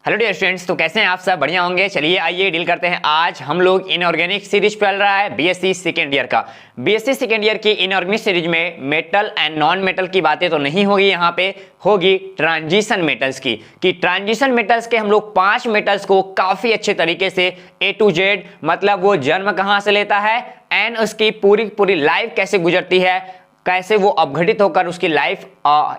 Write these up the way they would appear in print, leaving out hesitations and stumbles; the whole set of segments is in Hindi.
हेलो डियर स्टूडेंट्स, तो कैसे हैं आप सब? बढ़िया होंगे। चलिए आइए डील करते हैं। आज हम लोग इनऑर्गेनिक सीरीज चल रहा है बीएससी सेकेंड ईयर का। बीएससी सेकेंड ईयर की इनऑर्गेनिक सीरीज में मेटल एंड नॉन मेटल की बातें तो नहीं होगी, यहाँ पे होगी ट्रांजिशन मेटल्स की। कि ट्रांजिशन मेटल्स के हम लोग 5 मेटल्स को काफी अच्छे तरीके से A to Z, मतलब वो जन्म कहाँ से लेता है एंड उसकी पूरी लाइफ कैसे गुजरती है, कैसे वो अपघटित होकर उसकी लाइफ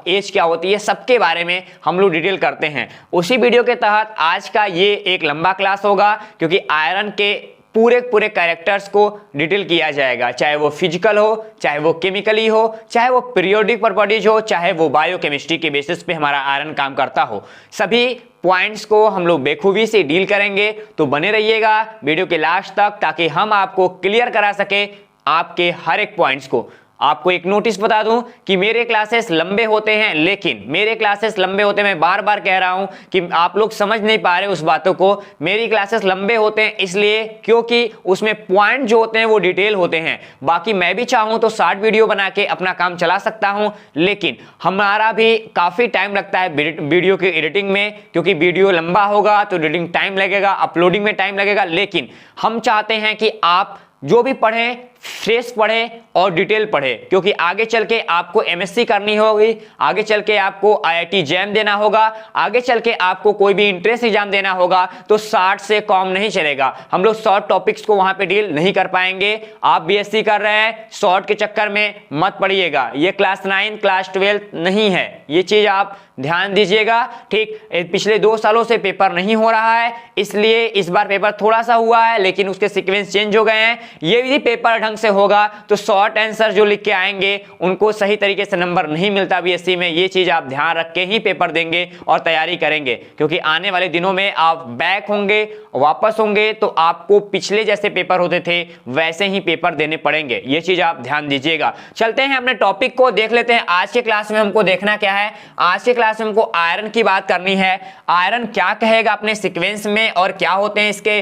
एज क्या होती है, सबके बारे में हम लोग डिटेल करते हैं। उसी वीडियो के तहत आज का ये एक लंबा क्लास होगा, क्योंकि आयरन के पूरे कैरेक्टर्स को डिटेल किया जाएगा, चाहे वो फिजिकल हो, चाहे वो केमिकली हो, चाहे वो पीरियोडिक प्रॉपर्टीज हो, चाहे वो बायोकेमिस्ट्री के बेसिस पे हमारा आयरन काम करता हो। सभी पॉइंट्स को हम लोग बेखूबी से डील करेंगे, तो बने रहिएगा वीडियो के लास्ट तक, ताकि हम आपको क्लियर करा सके आपके हर एक पॉइंट्स को। आपको एक नोटिस बता दूं कि मेरे क्लासेस लंबे होते हैं, लेकिन मेरे क्लासेस लंबे होते, मैं बार बार कह रहा हूं कि आप लोग समझ नहीं पा रहे उस बातों को। मेरी क्लासेस लंबे होते हैं इसलिए क्योंकि उसमें पॉइंट जो होते हैं वो डिटेल होते हैं। बाकी मैं भी चाहूं तो 60 वीडियो बना के अपना काम चला सकता हूं, लेकिन हमारा भी काफी टाइम लगता है वीडियो की एडिटिंग में, क्योंकि वीडियो लंबा होगा तो एडिटिंग टाइम लगेगा, अपलोडिंग में टाइम लगेगा। लेकिन हम चाहते हैं कि आप जो भी पढ़ें फ्रेश पढ़ें और डिटेल पढ़ें, क्योंकि आगे चल के आपको एमएससी करनी होगी, आगे चल के आपको आईआईटी जैम देना होगा, आगे चल के आपको कोई भी इंट्रेंस एग्जाम देना होगा, तो 60 से कम नहीं चलेगा। हम लोग शॉर्ट टॉपिक्स को वहां पे डील नहीं कर पाएंगे। आप बीएससी कर रहे हैं, शॉर्ट के चक्कर में मत पड़िएगा। ये क्लास 9 क्लास 12 नहीं है, ये चीज आप ध्यान दीजिएगा। ठीक, पिछले 2 सालों से पेपर नहीं हो रहा है, इसलिए इस बार पेपर थोड़ा सा हुआ है, लेकिन उसके सीक्वेंस चेंज हो गए हैं। ये भी पेपर ढंग से होगा तो शॉर्ट आंसर जो लिख के आएंगे उनको सही तरीके से नंबर नहीं मिलता बीएससी में। ये चीज आप ध्यान रख के ही पेपर देंगे और तैयारी करेंगे, क्योंकि आने वाले दिनों में आप बैक होंगे, वापस होंगे, तो आपको पिछले जैसे पेपर होते थे वैसे ही पेपर देने पड़ेंगे। ये चीज आप ध्यान दीजिएगा। चलते हैं अपने टॉपिक को देख लेते हैं। आज के क्लास में हमको देखना क्या है? आज के क्लास में हमको आयरन की बात करनी है। आयरन क्या कहेगा अपने सीक्वेंस में और क्या होते हैं इसके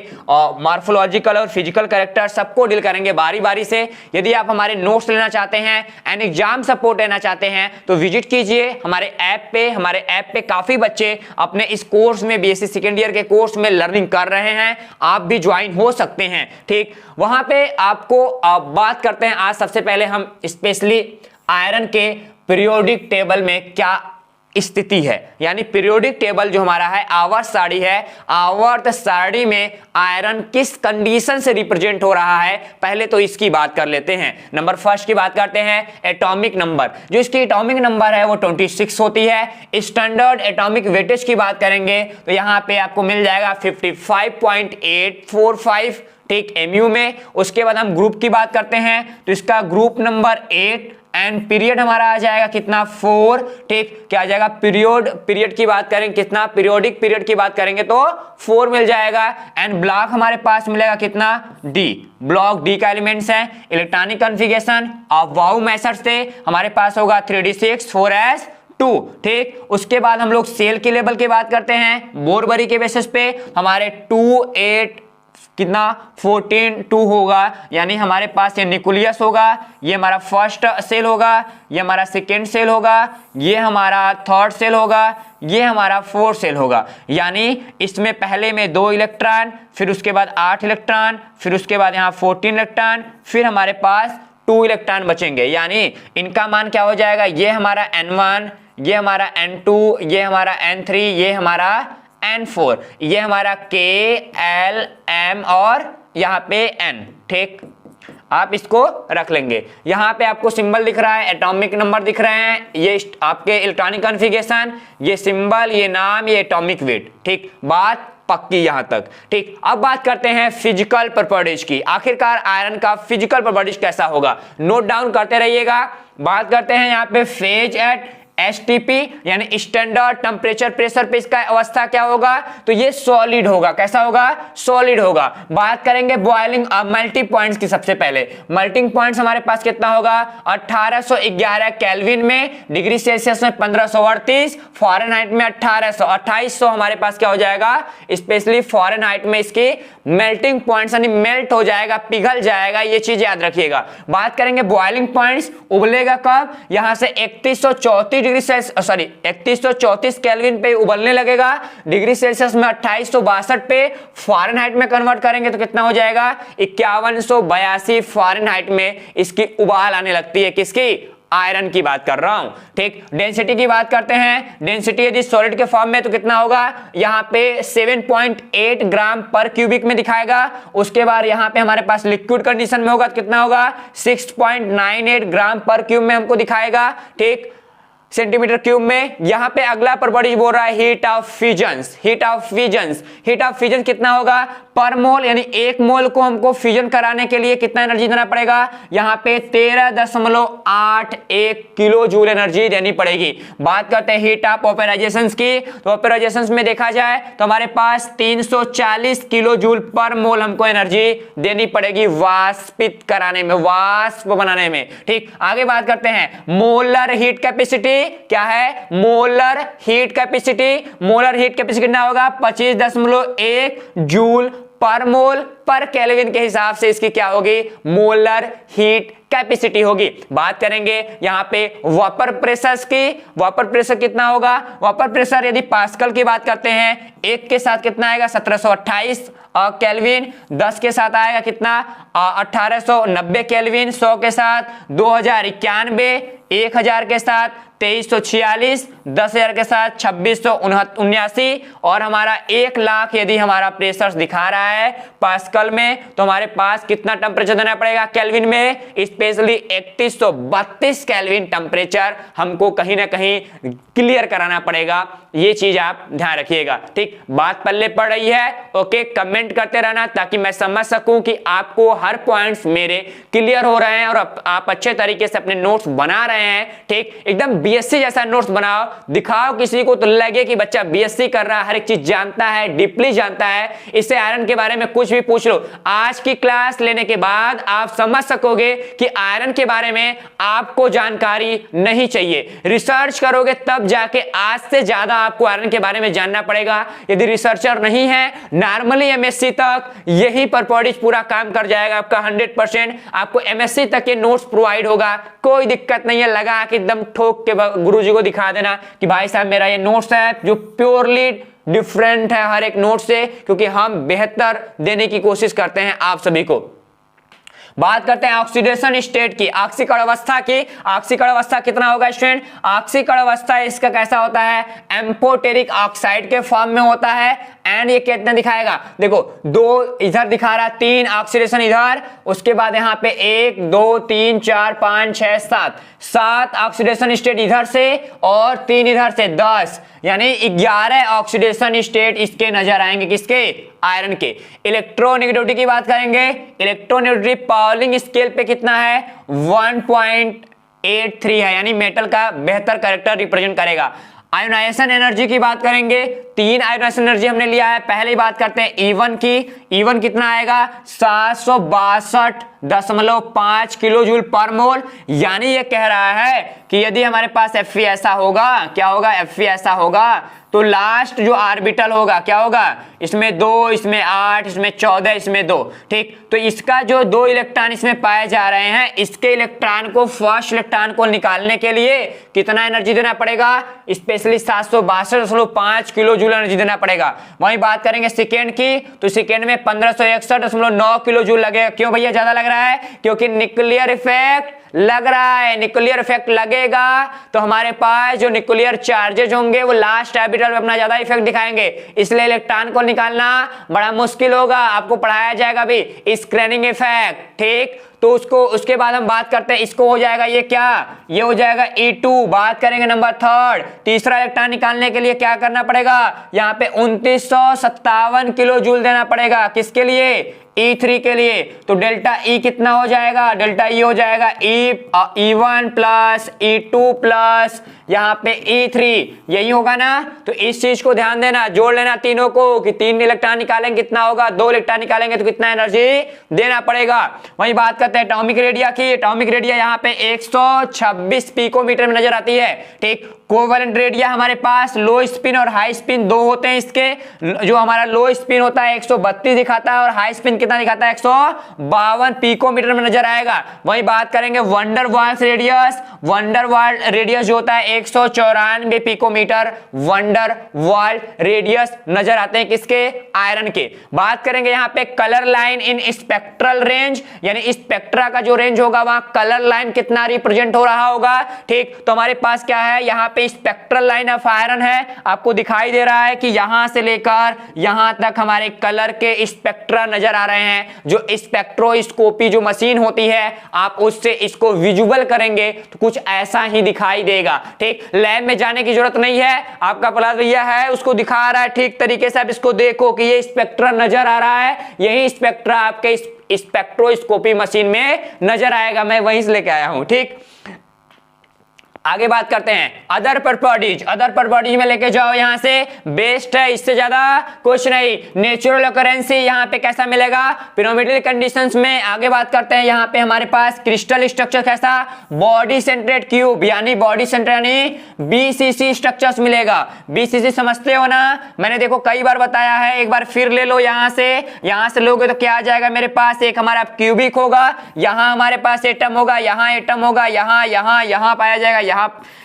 मॉर्फोलॉजिकल और फिजिकल कैरेक्टर, सबको डील करेंगे बारी बारी से। यदि आप हमारे नोट्स लेना चाहते हैं एंड एग्जाम सपोर्ट लेना चाहते हैं तो विजिट कीजिए हमारे ऐप पे। हमारे ऐप पे काफी बच्चे अपने इस कोर्स में, बीएससी सेकेंड ईयर के कोर्स में लर्निंग कर रहे हैं, आप भी ज्वाइन हो सकते हैं। ठीक, वहां पे आपको बात करते हैं। आज सबसे पहले हम स्पेशली आयरन के पीरियोडिक टेबल में क्या स्थिति है, यानी पीरियोडिक टेबल जो हमारा है, आवर्त सारणी है, आवर्त सारणी में आयरन किस कंडीशन से रिप्रेजेंट हो रहा है, पहले तो इसकी बात कर लेते हैं। नंबर फर्स्ट की बात करते हैं, एटॉमिक नंबर। जो इसकी एटॉमिक नंबर है वो 26 होती है। स्टैंडर्ड एटॉमिक वेटेज की बात करेंगे तो यहां पे आपको मिल जाएगा 55.845, ठीक, एमयू में। उसके बाद हम ग्रुप की बात करते हैं तो इसका ग्रुप नंबर 8 एंड पीरियड हमारा आ जाएगा कितना, 4, ठीक। क्या आ जाएगा? पीरियड की बात करें कितना, पीरियोडिक पीरियड की बात करेंगे तो 4 मिल जाएगा। एंड ब्लॉक हमारे पास मिलेगा कितना, D। ब्लॉक D का एलिमेंट्स है। Electronic configuration of wow method से हमारे पास होगा 3d6 4s2, ठीक। उसके बाद हम लोग सेल के लेवल की बात करते हैं बोरबरी के बेसिस पे। हमारे 2 8 कितना 14 2 होगा, यानी हमारे पास ये न्यूक्लियस होगा, ये हमारा फर्स्ट सेल होगा, ये हमारा सेकेंड सेल होगा, ये हमारा थर्ड सेल होगा, ये हमारा फोर्थ सेल होगा। यानी इसमें पहले में 2 इलेक्ट्रॉन, फिर उसके बाद 8 इलेक्ट्रॉन, फिर उसके बाद यहाँ 14 इलेक्ट्रॉन, फिर हमारे पास 2 इलेक्ट्रॉन बचेंगे। यानी इनका मान क्या हो जाएगा, ये हमारा N1, ये हमारा N2, ये हमारा N3, ये हमारा N4, ये हमारा K L M और यहाँ पे N, ठीक। आप इसको रख लेंगे। यहाँ पे आपको सिंबल दिख रहा है, एटॉमिक नंबर दिख रहे हैं, ये आपके इलेक्ट्रॉनिक कॉन्फ़िगरेशन, ये सिंबल, ये नाम, ये एटॉमिक वेट, ठीक। बात पक्की यहां तक, ठीक। अब बात करते हैं फिजिकल प्रॉपर्टीज की। आखिरकार आयरन का फिजिकल प्रॉपर्टीज कैसा होगा, नोट डाउन करते रहिएगा। बात करते हैं यहाँ पे फेज एट STP यानी स्टैंडर्ड टेम्परेचर प्रेशर पे इसका अवस्था क्या होगा, तो ये सॉलिड होगा। कैसा होगा? सॉलिड होगा। बात करेंगे बॉइलिंग मेल्टिंग पॉइंट्स की। सबसे पहले मेल्टिंग पॉइंट्स हमारे पास कितना होगा, 1811 केल्विन में, डिग्री सेल्सियस में 1538, फॉरेनहाइट में 2800 हमारे पास क्या हो जाएगा, स्पेशली फॉरेनहाइट में इसकी मेल्टिंग पॉइंट्स यानी मेल्ट हो जाएगा, पिघल जाएगा। ये चीज याद रखिएगा। बात करेंगे बॉइलिंग पॉइंट्स, उबलेगा कब, यहां से 3134 डिग्री सेल्सियस सॉरी 3134 केल्विन पे उबलने लगेगा। डिग्री सेल्सियस में 2862 पे, फ़ारेनहाइट में कन्वर्ट करेंगे तो कितना हो जाएगा 5182 फ़ारेनहाइट में इसकी उबाल आने लगती है। किसकी? आयरन की बात कर रहा हूं। ठीक, डेंसिटी की बात करते हैं। डेंसिटी यदि सॉलिड के फॉर्म में तो कितना होगा, यहां पे 7.8 ग्राम पर क्यूबिक में दिखाएगा। उसके बाद यहां पे हमारे पास लिक्विड कंडीशन में होगा तो कितना होगा 6.98 ग्राम पर क्यूब में हमको दिखाएगा। ठीक, सेंटीमीटर क्यूब में। यहां पे अगला प्रॉपर्टी बोल रहा है heat of fusions. Heat of fusions, heat of fusion कितना होगा पर मोल, यानी एक मोल को हमको फ्यूजन कराने के लिए कितना एनर्जी देना पड़ेगा, यहां पे 13.81 किलो जूल एनर्जी देनी पड़ेगी। बात करते हैं हीट ऑफ वेपोराइजेशन की, तो वेपोराइजेशन में देखा जाए तो हमारे पास 340 किलो जूल पर मोल हमको एनर्जी देनी पड़ेगी वाष्पित कराने में, वाष्प बनाने में। ठीक, आगे बात करते हैं मोलर हीट कैपेसिटी क्या है, molar heat capacity. Molar heat capacity कितना होगा 25.1 जूल पर मोल पर केल्विन के हिसाब से इसकी क्या होगी मोलर हीट कैपेसिटी होगी। बात करेंगे यहां पे वापर प्रेशर की। वापर प्रेशर कितना होगा, वापर प्रेशर यदि पास्कल की बात करते हैं, 1 के साथ कितना आएगा 1728 केल्विन, 10 के साथ आएगा कितना 1890 केल्विन, 100 के साथ 2091, 1000 के साथ 2346, 10,000 के साथ 2679 और हमारा 1 लाख यदि हमारा प्रेशर दिखा रहा है पास्कल में तो हमारे पास कितना टेम्परेचर देना पड़ेगा केल्विन में, स्पेशली 3132 केल्विन टेम्परेचर हमको कहीं ना कहीं क्लियर कराना पड़ेगा। ये चीज आप ध्यान रखिएगा। ठीक, बात पल्ले पड़ रही है, ओके, कमेंट करते रहना ताकि मैं समझ सकूं कि आपको हर पॉइंट्स मेरे क्लियर हो रहे हैं और आप अच्छे तरीके से अपने नोट्स बना रहे हैं। ठीक, एकदम बीएससी जैसा नोट्स बनाओ, दिखाओ किसी को तो लगे कि बच्चा बीएससी कर रहा है, हर एक चीज जानता है, डीपली जानता है। इससे आयरन के बारे में कुछ भी पूछ लो, आज की क्लास लेने के बाद आप समझ सकोगे कि आयरन के बारे में आपको जानकारी नहीं चाहिए। रिसर्च करोगे तब जाके आज से ज्यादा आपको आयरन के बारे में जानना पड़ेगा। यदि रिसर्चर नहीं है, नॉर्मली एमएससी तक यही परपॉडिज पूरा काम कर जाएगा आपका 100%। आपको एमएससी तक के नोट्स प्रोवाइड होगा, कोई दिक्कत नहीं है। लगा कि एकदम ठोक के गुरुजी को दिखा देना कि भाई साहब मेरा ये नोट्स है जो प्योरली डिफरेंट है हर एक नोट से, क्योंकि हम बेहतर देने की कोशिश करते हैं आप सभी को। बात करते हैं ऑक्सीडेशन स्टेट की, ऑक्सीकरण अवस्था की। ऑक्सीकरण अवस्था कितना होगा स्टूडेंट, ऑक्सीकरण अवस्था इसका कैसा होता है, एम्फोटेरिक ऑक्साइड के फॉर्म में होता है। एंड ये कितना दिखाएगा, देखो 2 इधर दिखा रहा, 3 ऑक्सीडेशन इधर, उसके बाद यहाँ पे 1 2 3 4 5 6 7 ऑक्सीडेशन स्टेट इधर से और 3 इधर से, 10 यानी 11 ऑक्सीडेशन स्टेट इसके नजर आएंगे। किसके, आयरन के। इलेक्ट्रोनेगेटिविटी की बात करेंगे, इलेक्ट्रोनेगेटिविटी पाउलिंग स्केल पे कितना है 1.83 है, यानी मेटल का बेहतर कैरेक्टर रिप्रेजेंट करेगा। आयोनाइजेशन एनर्जी की बात करेंगे, 3 आयोनाइजेशन एनर्जी हमने लिया है। पहले बात करते हैं E1 की, E1 कितना आएगा 762.5 किलो जूल पर मोल, यानी ये कह रहा है कि यदि हमारे पास Fe ऐसा होगा, क्या होगा Fe ऐसा होगा तो लास्ट जो ऑर्बिटल होगा क्या होगा, इसमें 2, इसमें 8, इसमें 14, इसमें 2। ठीक, तो इसका जो 2 इलेक्ट्रॉन इसमें पाए जा रहे हैं, इसके इलेक्ट्रॉन को, फर्स्ट इलेक्ट्रॉन को निकालने के लिए कितना एनर्जी देना पड़ेगा, स्पेशली 762.5 किलो जूल एनर्जी देना पड़ेगा। वहीं बात करेंगे सेकेंड की, तो सेकेंड में 1561.9 किलो जूल लगेगा। क्यों भैया ज्यादा लग रहा है, क्योंकि न्यूक्लियर इफेक्ट लग रहा है। न्यूक्लियर इफेक्ट लगेगा तो हमारे पास जो न्यूक्लियर चार्जेज होंगे वो लास्ट ऑर्बिटल में अपना ज्यादा इफेक्ट दिखाएंगे, इसलिए इलेक्ट्रॉन को निकालना बड़ा मुश्किल होगा। आपको पढ़ाया जाएगा भी स्क्रैनिंग इफेक्ट। ठीक, तो उसके बाद हम बात करते हैं, इसको हो जाएगा ये क्या, ये हो जाएगा E2। बात करेंगे नंबर 3, तीसरा इलेक्ट्रॉन निकालने के लिए क्या करना पड़ेगा, यहाँ पे 2957 किलो जूल देना पड़ेगा। किसके लिए, E3 के लिए। तो डेल्टा E कितना हो जाएगा, डेल्टा E हो जाएगा E1 प्लस E2 प्लस यहाँ पे E3, यही होगा ना। तो इस चीज को ध्यान देना, जोड़ लेना तीनों को कि 3 इलेक्ट्रॉन निकालेंगे कितना होगा, 2 इलेक्ट्रॉन निकालेंगे तो कितना एनर्जी देना पड़ेगा। वही बात करते हैं एटॉमिक रेडिया की। एटॉमिक रेडिया यहाँ पे 126 पिकोमीटर में नजर आती है। ठीक, कोवेलेंट रेडिया हमारे पास लो स्पिन और हाई स्पिन दो होते हैं इसके। जो हमारा लो स्पिन होता है 132 दिखाता है और हाई स्पिन कितना दिखाता है 152 पिकोमीटर में नजर आएगा। वही बात करेंगे Van der Waals radius, Van der Waal radius जो होता है 194 पिकोमीटर वंडर वाल रेडियस नजर आते हैं किसके, आयरन के। बात करेंगे यहाँ पे colour line in spectral range, यानी स्पेक्ट्रा का जो रेंज होगा वहां कलर लाइन कितना रिप्रेजेंट हो रहा होगा। ठीक, तो हमारे पास क्या है यहाँ पे स्पेक्ट्रल लाइन ऑफ आयरन है, आपको दिखाई दे रहा है कि यहां से लेकर यहां तक हमारे कलर के स्पेक्ट्रा नजर आ रहे हैं। जो स्पेक्ट्रोस्कोपी जो मशीन होती है आप उससे इसको विजुअल करेंगे तो कुछ ऐसा ही दिखाई देगा। ठीक, लैब में जाने की जरूरत नहीं है, आपका प्लस भैया है उसको दिखा रहा है ठीक तरीके से। आप इसको देखो कि ये स्पेक्ट्रा नजर आ रहा है, यही स्पेक्ट्रा आपके स्पेक्ट्रोस्कोपी मशीन में नजर आएगा, मैं वहीं से लेके आया हूं। ठीक, आगे बात करते हैं अदर प्रॉपर्टीज। अदर प्रॉपर्टीज में लेके जाओ यहां से, बेस्ट है, इससे ज्यादा कुछ नहीं। नेचुरल ऑकरेंसी यहां पे कैसा मिलेगा, पिरामिडल कंडीशंस में। आगे बात करते हैं यहां पे हमारे पास क्रिस्टल स्ट्रक्चर कैसा, बॉडी सेंट्रेड क्यूब यानी बॉडी सेंटर यानी बीसीसी स्ट्रक्चर्स मिलेगा। बीसीसी समझते हो ना, मैंने देखो कई बार बताया है, एक बार फिर ले लो। यहां से लोगे तो क्या आ जाएगा मेरे पास, एक हमारा क्यूबिक होगा, यहां हमारे पास एटम होगा, यहां एटम होगा, यहां पाया जाएगा,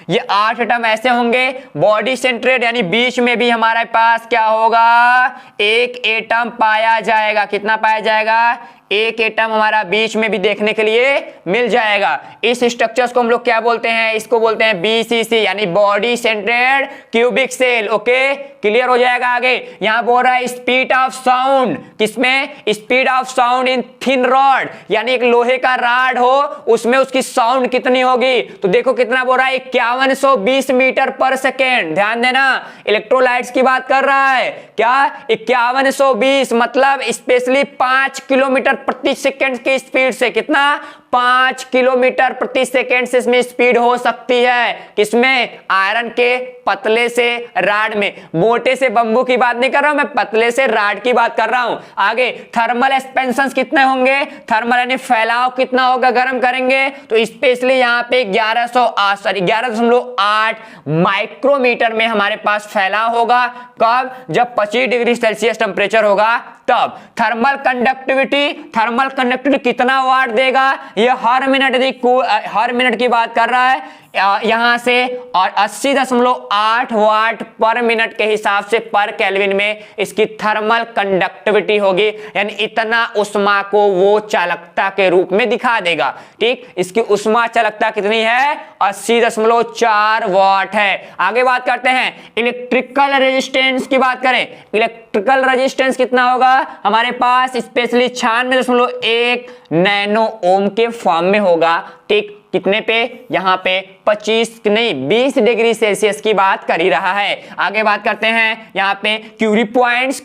ये 8 एटम ऐसे होंगे। बॉडी सेंट्रेड यानी बीच में भी हमारे पास क्या होगा, एक एटम पाया जाएगा। कितना पाया जाएगा, एक एटम हमारा बीच में भी देखने के लिए मिल जाएगा। इस स्ट्रक्चर्स को हम लोग क्या बोलते हैं, इसको बोलते हैं बीसीसी यानी body centred cubic cell. Okay, clear हो जाएगा। आगे यहां बोल रहा है स्पीड ऑफ साउंड, किसमें, speed of sound in thin rod, यानी एक लोहे का रॉड हो उसमें उसकी साउंड कितनी होगी। तो देखो कितना बोल रहा है, 5120 मीटर पर सेकेंड। ध्यान देना, इलेक्ट्रोलाइट्स की बात कर रहा है। क्या 5120 मतलब स्पेशली 5 किलोमीटर प्रति सेकंड की स्पीड से, कितना, 5 किलोमीटर प्रति सेकंड से इसमें स्पीड हो सकती है। किसमें, आयरन के पतले से राड में। मोटे से बंबू की बात नहीं कर रहा हूं मैं, पतले से राड की बात कर रहा हूं। आगे थर्मल एक्सपेंशन कितने होंगे, थर्मल यानी फैलाव कितना होगा, गर्म करेंगे तो स्पेशली यहां पे 11.8 माइक्रोमीटर में हमारे पास फैलाव होगा। कब, जब 25 डिग्री सेल्सियस टेंपरेचर होगा तब। थर्मल कंडक्टिविटी कितना वाट देगा, ये हर मिनट की बात कर रहा है यहां से, और 80.8 वाट पर मिनट के हिसाब से पर केल्विन में इसकी थर्मल कंडक्टिविटी होगी, यानी इतना उष्मा को वो चालकता के रूप में दिखा देगा। ठीक, इसकी उष्मा चालकता कितनी है, 80.4 वाट है। आगे बात करते हैं इलेक्ट्रिकल रेजिस्टेंस की बात करें, इलेक्ट्रिकल रेजिस्टेंस कितना होगा हमारे पास, स्पेशली 96.1 नैनो ओम के फॉर्म में होगा। ठीक, कितने पे, यहां पे 20 डिग्री सेल्सियस की बात कर ही रहा है। आगे बात करते हैं यहां पे क्यूरी पॉइंट्स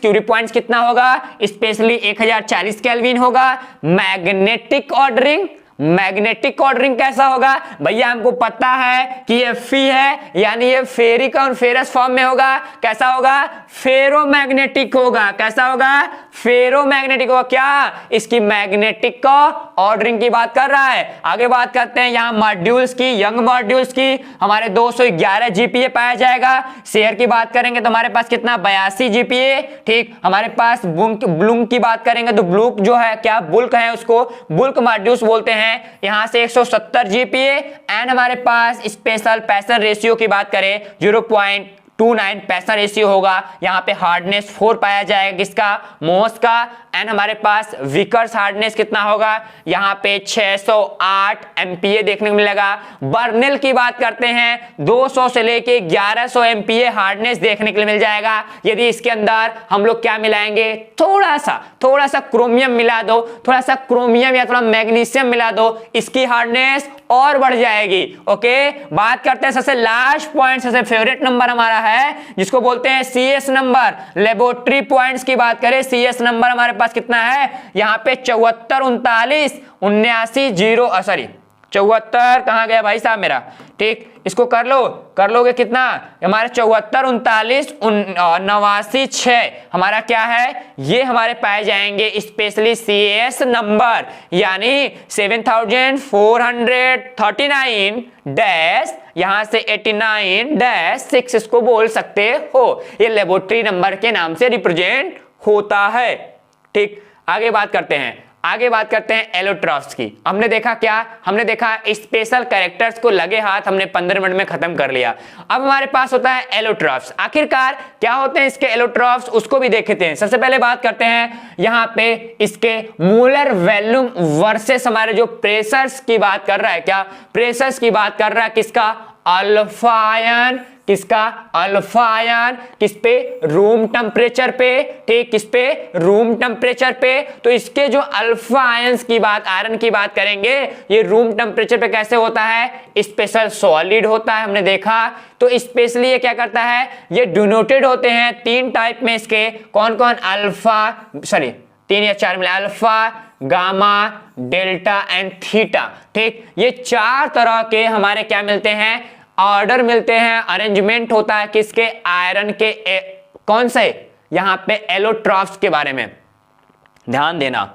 कितना होगा, स्पेशली 1040 केल्विन होगा। मैग्नेटिक ऑर्डरिंग कैसा होगा भैया, हमको पता है कि ये फी है यानी ये फेरिक और फेरस फॉर्म में होगा। कैसा होगा, फेरोमैग्नेटिक होगा। कैसा होगा, फेरोमैग्नेटिक होगा। क्या, इसकी मैग्नेटिक का ऑर्डरिंग की बात कर रहा है। आगे बात करते हैं यहां मॉड्यूल्स की, यंग मॉड्यूल्स की, हमारे 211 जीपीए पाया जाएगा। शेयर की बात करेंगे तो हमारे पास कितना, 82 जीपीए। ठीक, हमारे पास ब्लूक की बात करेंगे तो ब्लूक जो है क्या, बुल्क है, उसको बुल्क मॉड्यूल्स बोलते हैं। यहां से 170 जीपीए। एंड हमारे पास स्पेशल पैसन रेशियो की बात करें 0.29 पैसन रेशियो होगा। यहां पे हार्डनेस 4 पाया जाएगा, किसका, मोस का। एंड हमारे पास विकर्स हार्डनेस कितना होगा, यहां पे 608 एमपीए देखने को मिलेगा। बर्नेल की बात करते हैं 200 से लेके 1100 एमपीए हार्डनेस देखने के लिए मिल जाएगा। यदि इसके अंदर हम लोग क्या मिलाएंगे, थोड़ा सा क्रोमियम मिला दो, थोड़ा सा क्रोमियम या थोड़ा मैग्नीशियम मिला दो, इसकी हार्डनेस और बढ़ जाएगी। ओके, बात करते हैं सबसे लास्ट पॉइंट, सबसे फेवरेट नंबर हमारा है जिसको बोलते हैं सीएस नंबर। लेबोरेटरी पॉइंट्स की बात करें, सीएस नंबर हमारे पास कितना है, यहां पे 74 39 79 0 74 कहाँ गया भाई साहब मेरा, ठीक, इसको कर लो, कर लोगे कितना, हमारे 74 39 89 6 हमारा क्या है, ये हमारे पाए जाएंगे स्पेशली CS नंबर, यानी 7439 डैश यहां से 89-6 इसको बोल सकते हो, ये लेबोरेटरी नंबर के नाम से रिप्रेजेंट होता है। ठीक, आगे बात करते हैं एलोट्रॉफ्स की। हमने देखा क्या, हमने देखा स्पेशल कैरेक्टर्स को लगे हाथ हमने 15 मिनट में खत्म कर लिया। अब हमारे पास होता है एलोट्रॉफ्स। आखिरकार क्या होते हैं इसके एलोट्रॉफ्स, उसको भी देखते हैं। सबसे पहले बात करते हैं यहां पे इसके मोलर वॉल्यूम वर्सेस हमारे जो प्रेशर्स की बात कर रहा है, क्या प्रेशर्स की बात कर रहा है, किसका, अल्फा आयन, किसका, अल्फा आयन, किस पे, रूम टेम्परेचर पे, ठीक, किस पे, रूम टेम्परेचर पे। तो इसके जो अल्फा आयंस की बात, आयरन की बात करेंगे, ये रूम टेम्परेचर पे कैसे होता है, स्पेशल सॉलिड होता है, हमने देखा। तो स्पेशली ये क्या करता है, ये डिनोटेड होते हैं 3 टाइप में इसके, कौन कौन, अल्फा, सॉरी 3 या 4 मिले, alpha, gamma, delta and theta. ठीक, ये 4 तरह के हमारे क्या मिलते हैं, ऑर्डर मिलते हैं, अरेंजमेंट होता है किसके, आयरन के, कौन से, यहां पे एलोट्रॉफ्स के बारे में ध्यान देना,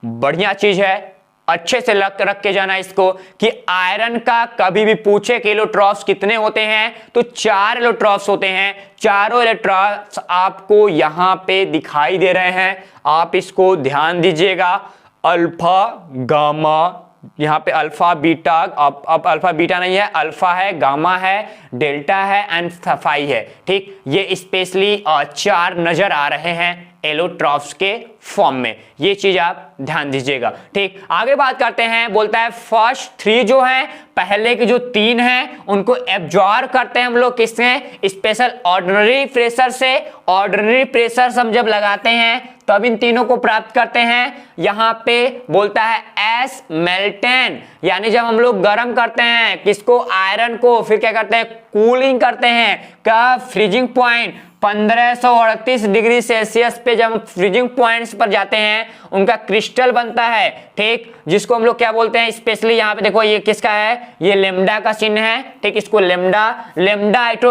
बढ़िया चीज है, अच्छे से रख के जाना इसको कि आयरन का कभी भी पूछे कि एलोट्रॉफ्स कितने होते हैं, तो 4 एलोट्रॉफ्स होते हैं। चारों एलोट्रॉफ्स आपको यहां पे दिखाई दे रहे हैं, आप इसको ध्यान दीजिएगा। अल्फा, गामा, यहाँ पे अल्फा बीटा, अब अल्फा बीटा नहीं है, अल्फा है, गामा है, डेल्टा है एंड फाई है। ठीक, ये स्पेशली 4 नजर आ रहे हैं एलोट्रॉफ्स के फॉर्म में, ये चीज आप ध्यान दीजिएगा। ठीक, आगे बात करते हैं, बोलता है फर्स्ट 3 जो है, पहले के जो 3 हैं उनको एब्जॉर्ब करते हैं हम लोग किससे, स्पेशल ऑर्डिनरी प्रेशर से। ऑर्डिनरी प्रेशर हम जब लगाते हैं तब इन तीनों को प्राप्त करते हैं। यहां पे बोलता है एस मेल्टेन, यानी जब हम लोग गर्म करते हैं किसको, आयरन को, फिर क्या करते हैं, कूलिंग करते हैं, का फ्रीजिंग पॉइंट 1538 डिग्री सेल्सियस पे जब हम फ्रीजिंग पॉइंट्स पर जाते हैं उनका क्रिस्टल बनता है। ठीक, जिसको हम लोग क्या बोलते हैं, स्पेशली यहाँ पे देखो ये किसका है, ये लेमडा का चिन्ह है। ठीक, इसको लेमडा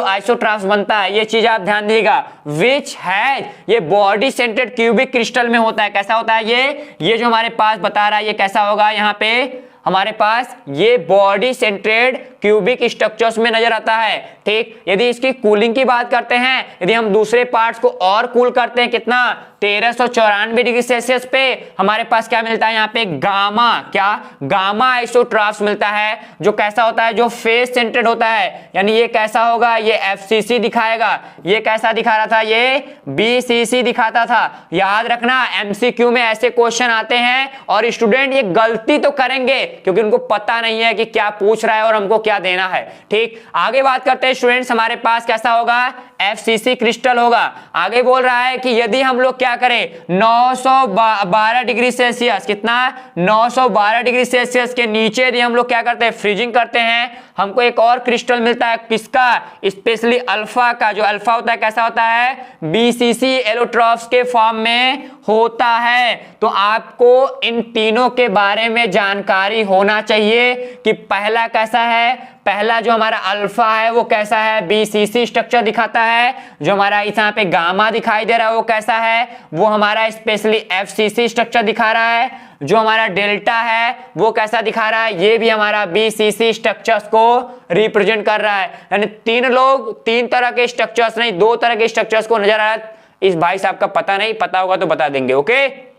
आइसोट्रॉफ्स बनता है, ये चीज आप ध्यान दीजिएगा। विच है, ये बॉडी सेंटर्ड क्यूबिक क्रिस्टल में होता है। कैसा होता है ये जो हमारे पास बता रहा है, ये कैसा होगा, यहाँ पे हमारे पास ये बॉडी सेंट्रेड क्यूबिक स्ट्रक्चर्स में नजर आता है। ठीक, यदि इसकी कूलिंग की बात करते हैं, यदि हम दूसरे पार्ट्स को और कूल करते हैं, कितना, 1394 डिग्री सेल्सियस पे, हमारे पास क्या मिलता है यहाँ पे, गामा, क्या, गामा आइसोट्रॉफ्स मिलता है, जो कैसा होता है, जो फेस सेंट्रेड होता है, यानी ये कैसा होगा, ये FCC दिखाएगा। ये कैसा दिखा रहा था, ये BCC दिखाता था। याद रखना MCQ में ऐसे क्वेश्चन आते हैं और स्टूडेंट ये गलती तो करेंगे क्योंकि उनको पता नहीं है कि क्या पूछ रहा है और हमको क्या देना है। ठीक, आगे बात करते हैं स्टूडेंट्स, हमारे पास कैसा होगा, FCC क्रिस्टल होगा। आगे बोल रहा है कि यदि हम लोग क्या करें, 912 डिग्री सेल्सियस, कितना, 912 डिग्री सेल्सियस के नीचे यदि हम लोग क्या करते हैं, फ्रीजिंग करते हैं, हमको एक और क्रिस्टल मिलता है, किसका, स्पेशली अल्फा का। जो अल्फा होता है कैसा होता है, BCC एलोट्रॉफ्स के फॉर्म में होता है। तो आपको इन तीनों के बारे में जानकारी होना चाहिए कि पहला कैसा है, पहला जो हमारा अल्फा है वो कैसा है, BCC स्ट्रक्चर दिखाता है। जो हमारा यहाँ पे गामा दिखाई दे रहा है वो कैसा है, वो हमारा स्पेशली FCC स्ट्रक्चर दिखा रहा है। जो हमारा डेल्टा है वो कैसा दिखा रहा है, ये भी हमारा BCC स्ट्रक्चर्स को रिप्रेजेंट कर रहा है। यानी 3 लोग 3 तरह के स्ट्रक्चर्स नहीं, 2 तरह के स्ट्रक्चर्स को नजर आ रहा है। इस भाई साहब का पता नहीं, पता होगा तो बता देंगे। ओके,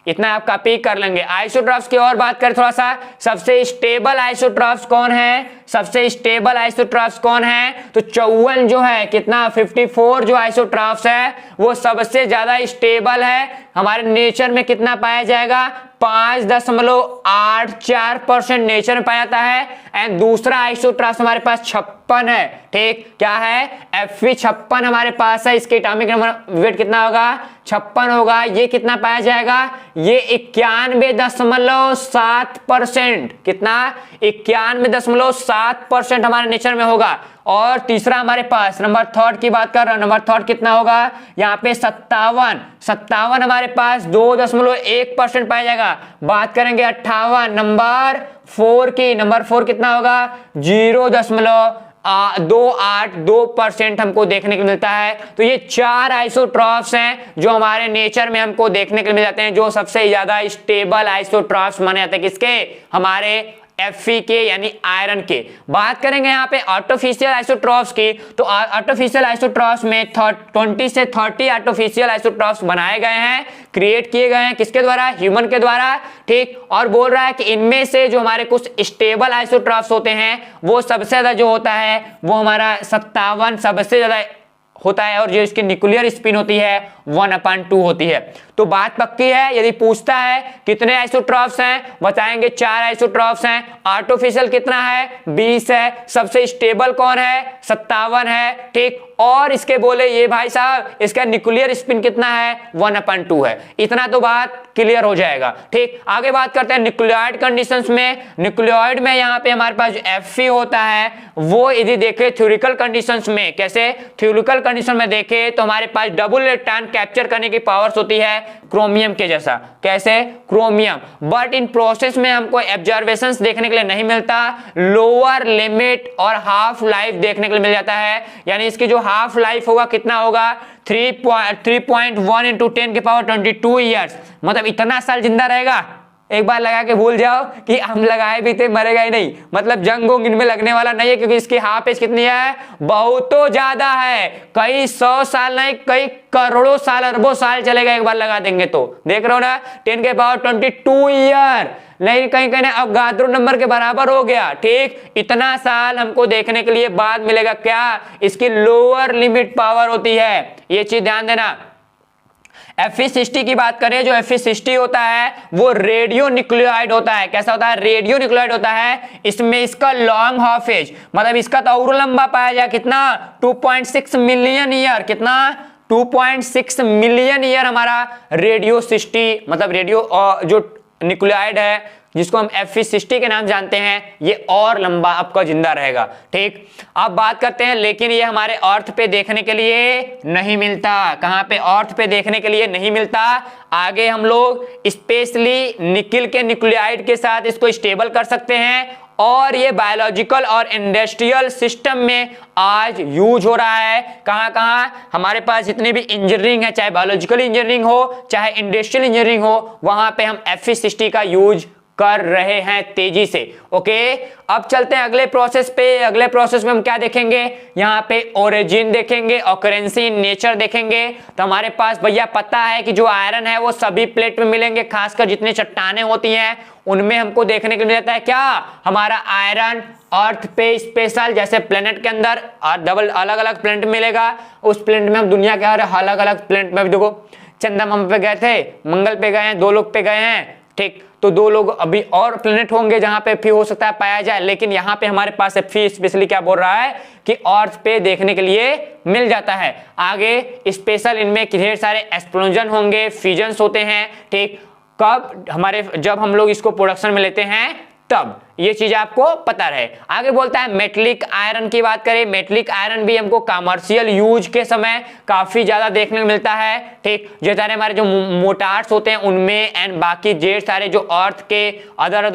इतना आप कॉपी कर लेंगे। आइसोट्रॉफ्स की और बात करें थोड़ा सा, सबसे स्टेबल आइसोट्रॉफ्स कौन है, सबसे स्टेबल आइसोट्रॉफ्स कौन है, तो 54 जो है, कितना, 54 जो आइसोट्रॉफ्स है वो सबसे ज्यादा स्टेबल है। हमारे नेचर में कितना पाया जाएगा, 5.84% नेचर में पाया जाता है। एंड दूसरा आइसोट्रॉफ्स हमारे पास 56 है। ठीक, क्या है, Fe56 हमारे पास है। इसके एटॉमिक नंबर वेट कितना होगा, 56 होगा। ये कितना पाया जाएगा, ये 91.7%, कितना, 91.7% हमारे नेचर में होगा। और तीसरा हमारे पास नंबर 3 की बात कर रहा हूं, नंबर 3 कितना होगा, यहाँ पे 57 हमारे पास 2.1% पाया जाएगा। बात करेंगे 58, नंबर 4 की, नंबर 4 कितना होगा 0.282% हमको देखने को मिलता है। तो ये 4 आइसोट्रॉप्स हैं जो हमारे नेचर में हमको देखने को मिल जाते हैं, जो सबसे ज्यादा स्टेबल आइसोट्रॉप्स माने जाते हैं। किसके? हमारे Fe के यानी आयरन के। बात करेंगे यहाँ पे आर्टिफिशियल आइसोट्रॉप्स की, तो आर्टिफिशियल आइसोट्रॉप्स में 20 से 30 आर्टिफिशियल आइसोट्रॉप्स बनाए गए हैं, क्रिएट किए गए हैं। किसके द्वारा? ह्यूमन के द्वारा, ठीक। और बोल रहा है कि इनमें से जो हमारे कुछ स्टेबल आइसोट्रॉप्स होते हैं वो सबसे ज्यादा जो होता है वो हमारा 57 सबसे ज्यादा होता है, और जो इसकी न्यूक्लियर स्पिन होती है 1/2 होती है। तो बात पक्की है। यदि पूछता है कितने आइसोट्रॉप्स हैं, बताएंगे 4 आइसोट्रॉप्स हैं। आर्टिफिशियल कितना है? 20 है। सबसे स्टेबल कौन है? 57 है, ठीक। और इसके बोले ये भाई साहब इसका न्यूक्लियर स्पिन कितना है? 1/2 है। इतना तो बात क्लियर हो जाएगा, ठीक। आगे बात करते हैं न्यूक्लियोइड कंडीशंस में। न्यूक्लियोइड में यहाँ पे हमारे पास जो Fe होता है वो यदि देखें थ्योरिटिकल कंडीशंस में, कैसे? थ्योरिटिकल कंडीशन में देखें तो हमारे पास डबल इलेक्ट्रॉन कैप्चर करने की पावर्स होती है क्रोमियम के जैसा। कैसे? क्रोमियम। बट इन प्रोसेस में हमको ऑब्जर्वेशंस देखने के लिए नहीं मिलता, लोअर लिमिट और हाफ लाइफ देखने के लिए मिल जाता है। यानी इसकी जो हाफ लाइफ होगा कितना होगा? 3.1 इंटू 10⁻22 ईयर्स, मतलब इतना साल जिंदा रहेगा। एक बार लगा के भूल जाओ कि हम लगाए भी थे, मरेगा ही नहीं, मतलब जंग वंग इनमें लगने वाला नहीं है, क्योंकि इसकी हाफ एज कितनी है? बहुत तो ज्यादा है। कई 100 साल नहीं, कई करोड़ों साल, अरबों साल चलेगा एक बार लगा देंगे तो। देख रहे हो ना, 10⁻22 ईयर, नहीं कहीं कहीं अवगाद्रो नंबर के बराबर हो गया, ठीक। इतना साल हमको देखने के लिए बाद मिलेगा। क्या? इसकी लोअर लिमिट पावर होती है, ये चीज ध्यान देना। Fe60 की बात करें, जो Fe60 होता है वो रेडियो न्यूक्लियोइड होता है। कैसा होता है? रेडियो न्यूक्लियोइड होता है। इसमें इसका लॉन्ग हाफ एज, मतलब इसका तो और लंबा पाया जाए, कितना? 2.6 मिलियन ईयर। कितना? 2.6 मिलियन ईयर हमारा रेडियो 60, मतलब रेडियो जो न्यूक्लियोइड है जिसको हम Fe60 के नाम जानते हैं, ये और लंबा आपका जिंदा रहेगा, ठीक। अब बात करते हैं, लेकिन ये हमारे अर्थ पे देखने के लिए नहीं मिलता। कहां पे? अर्थ पे देखने के लिए नहीं मिलता। आगे हम लोग स्पेशली निकिल के न्यूक्लियोइड के साथ इसको स्टेबल कर सकते हैं, और ये बायोलॉजिकल और इंडस्ट्रियल सिस्टम में आज यूज हो रहा है। कहां कहां? हमारे पास जितनी भी इंजीनियरिंग है, चाहे बायोलॉजिकल इंजीनियरिंग हो चाहे इंडस्ट्रियल इंजीनियरिंग हो, वहां पे हम Fe60 का यूज कर रहे हैं तेजी से। ओके, अब चलते हैं अगले प्रोसेस पे। अगले प्रोसेस में हम क्या देखेंगे? यहाँ पे ओरिजिन देखेंगे, ऑकरेंसी इन नेचर देखेंगे। तो हमारे पास भैया पता है कि जो आयरन है वो सभी प्लेट में मिलेंगे, खासकर जितने चट्टानें होती हैं उनमें हमको देखने को मिलता है। क्या? हमारा आयरन अर्थ पे स्पेशल, जैसे प्लेनेट के अंदर डबल अलग अलग प्लेनेट मिलेगा, उस प्लेनेट में हम दुनिया के हर अलग अलग प्लेनेट में, देखो चंद्रमा पे गए थे, मंगल पे गए हैं, 2 लोग पे गए हैं, ठीक। तो 2 लोग अभी और प्लेनेट होंगे जहां पे Fe हो सकता है पाया जाए, लेकिन यहाँ पे हमारे पास Fe स्पेशली क्या बोल रहा है कि अर्थ पे देखने के लिए मिल जाता है। आगे स्पेशल इनमें ढेर सारे एक्सप्लोजन होंगे, फ्यूजन्स होते हैं, ठीक। कब? जब हम लोग इसको प्रोडक्शन में लेते हैं तब, ये चीज आपको पता रहे। आगे बोलता है मेटलिक आयरन की बात करें। मेटलिक आयरन भी हमको कमर्शियल यूज के समय काफी ज्यादा देखने को मिलता है, ठीक। जो सारे हमारे जो मोटार्स होते हैं उनमें, एंड बाकी ढेर सारे जो अर्थ के अदर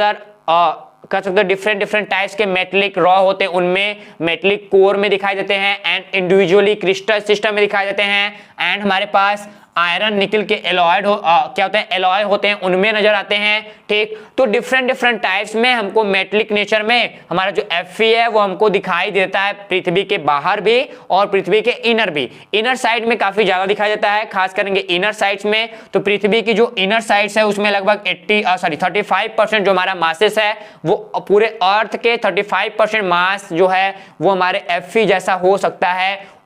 कर सकते डिफरेंट टाइप्स के मेटलिक रॉ होते हैं, उनमें मेटलिक कोर में दिखाई देते हैं, एंड इंडिविजुअली क्रिस्टल सिस्टम में दिखाई देते हैं। एंड हमारे पास आयरन निकल के एलॉयड क्या होते हैं? एलॉय होते हैं, उनमें नजर आते हैं, ठीक। तो डिफरेंट टाइप्स में हमको मेटलिक नेचर में हमारा जो Fe है वो हमको दिखाई देता है, पृथ्वी के बाहर भी और पृथ्वी के इनर भी। इनर साइड में काफी ज्यादा दिखाई देता है, खास करेंगे इनर साइड्स में। तो पृथ्वी की जो इनर साइड्स है उसमें लगभग 35% जो हमारा मासेस है वो पूरे अर्थ के 35% मास जो है वो हमारे Fe जैसा हो सकता है,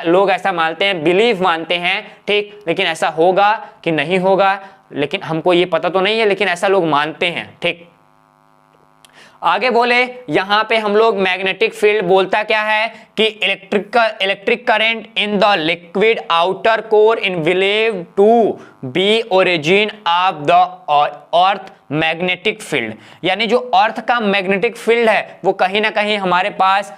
लोग ऐसा मानते हैं, बिलीव मानते हैं, ठीक। लेकिन ऐसा होगा कि नहीं होगा, लेकिन हमको ये पता तो नहीं है, लेकिन ऐसा लोग मानते हैं, ठीक। आगे बोले, यहां पे हम लोग मैग्नेटिक फील्ड बोलता क्या है कि electric current in the liquid outer core in believe to be origin of the earth magnetic field. यानी जो अर्थ का मैग्नेटिक फील्ड है वो कहीं ना कहीं हमारे पास